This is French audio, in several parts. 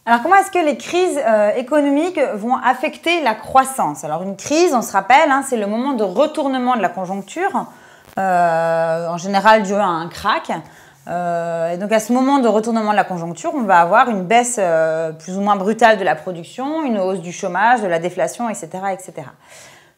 Alors, comment est-ce que les crises économiques vont affecter la croissance? Alors, une crise, on se rappelle, hein, c'est le moment de retournement de la conjoncture, en général dû à un krach. Et donc, à ce moment de retournement de la conjoncture, on va avoir une baisse plus ou moins brutale de la production, une hausse du chômage, de la déflation, etc., etc.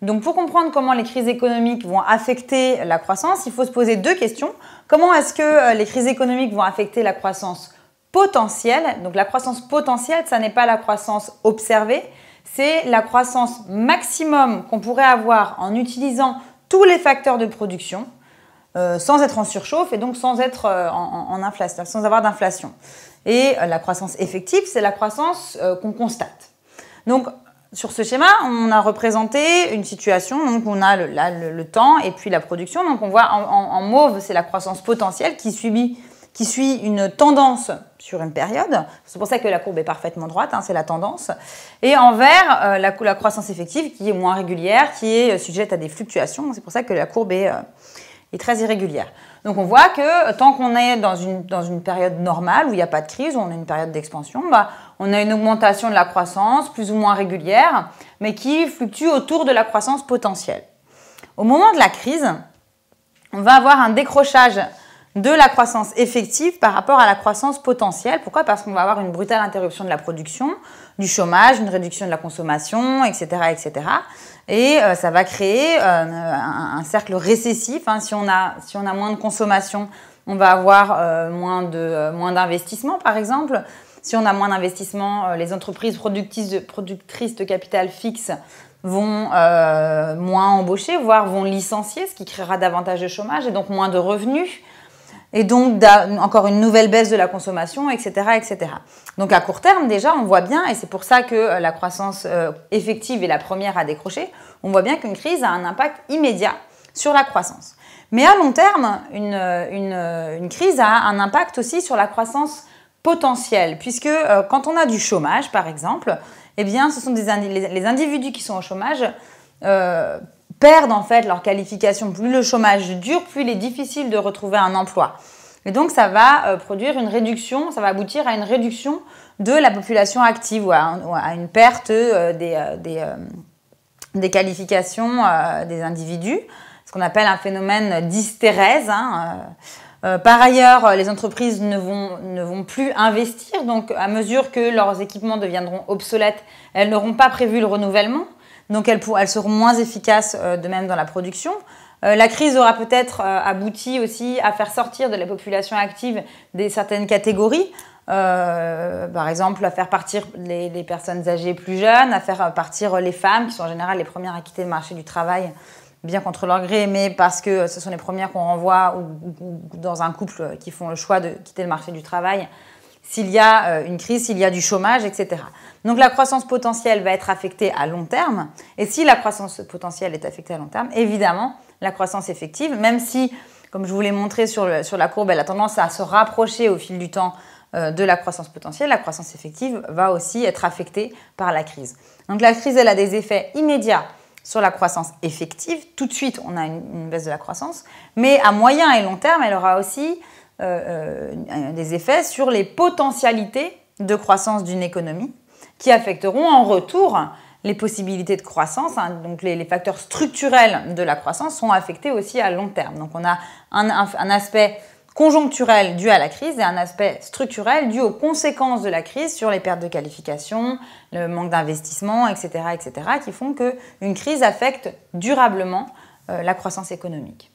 Donc, pour comprendre comment les crises économiques vont affecter la croissance, il faut se poser deux questions. Comment est-ce que les crises économiques vont affecter la croissance potentielle? Donc, la croissance potentielle, ça n'est pas la croissance observée, c'est la croissance maximum qu'on pourrait avoir en utilisant tous les facteurs de production, sans être en surchauffe et donc sans être en inflation, sans avoir d'inflation. Et la croissance effective, c'est la croissance qu'on constate. Donc, sur ce schéma, on a représenté une situation, donc on a le temps et puis la production. Donc on voit en mauve, c'est la croissance potentielle qui suit une tendance sur une période. C'est pour ça que la courbe est parfaitement droite, hein, c'est la tendance. Et en vert, la croissance effective qui est moins régulière, qui est sujette à des fluctuations. C'est pour ça que la courbe est très irrégulière. Donc on voit que tant qu'on est dans une période normale, où il n'y a pas de crise, où on a une période d'expansion, on a une augmentation de la croissance plus ou moins régulière, mais qui fluctue autour de la croissance potentielle. Au moment de la crise, on va avoir un décrochage de la croissance effective par rapport à la croissance potentielle. Pourquoi? Parce qu'on va avoir une brutale interruption de la production, du chômage, une réduction de la consommation, etc., etc. Et ça va créer un cercle récessif. Hein. Si on a moins de consommation, on va avoir moins d'investissement, par exemple. Si on a moins d'investissement, les entreprises productrices de capital fixe vont moins embaucher, voire vont licencier, ce qui créera davantage de chômage et donc moins de revenus. Et donc, encore une nouvelle baisse de la consommation, etc., etc. Donc, à court terme, déjà, on voit bien, et c'est pour ça que la croissance effective est la première à décrocher, on voit bien qu'une crise a un impact immédiat sur la croissance. Mais à long terme, une crise a un impact aussi sur la croissance potentielle, puisque quand on a du chômage, par exemple, eh bien, ce sont les individus qui sont au chômage perdent en fait leur qualification. Plus le chômage dure, plus il est difficile de retrouver un emploi. Et donc, ça va produire une réduction, ça va aboutir à une réduction de la population active ou à une perte des qualifications des individus, ce qu'on appelle un phénomène d'hystérèse. Par ailleurs, les entreprises ne vont plus investir, donc à mesure que leurs équipements deviendront obsolètes, elles n'auront pas prévu le renouvellement. Donc, elles seront moins efficaces de même dans la production. La crise aura peut-être abouti aussi à faire sortir de la population active certaines catégories. Par exemple, à faire partir les personnes âgées plus jeunes, à faire partir les femmes, qui sont en général les premières à quitter le marché du travail, bien contre leur gré, mais parce que ce sont les premières qu'on renvoie ou dans un couple qui font le choix de quitter le marché du travail. S'il y a une crise, s'il y a du chômage, etc. Donc la croissance potentielle va être affectée à long terme. Et si la croissance potentielle est affectée à long terme, évidemment, la croissance effective, même si, comme je vous l'ai montré sur la courbe, elle a tendance à se rapprocher au fil du temps de la croissance potentielle, la croissance effective va aussi être affectée par la crise. Donc la crise, elle a des effets immédiats sur la croissance effective. Tout de suite, on a une baisse de la croissance. Mais à moyen et long terme, elle aura aussi des effets sur les potentialités de croissance d'une économie qui affecteront en retour les possibilités de croissance. Donc les facteurs structurels de la croissance sont affectés aussi à long terme. Donc on a un aspect conjoncturel dû à la crise et un aspect structurel dû aux conséquences de la crise sur les pertes de qualification, le manque d'investissement, etc., etc., qui font qu'une crise affecte durablement la croissance économique.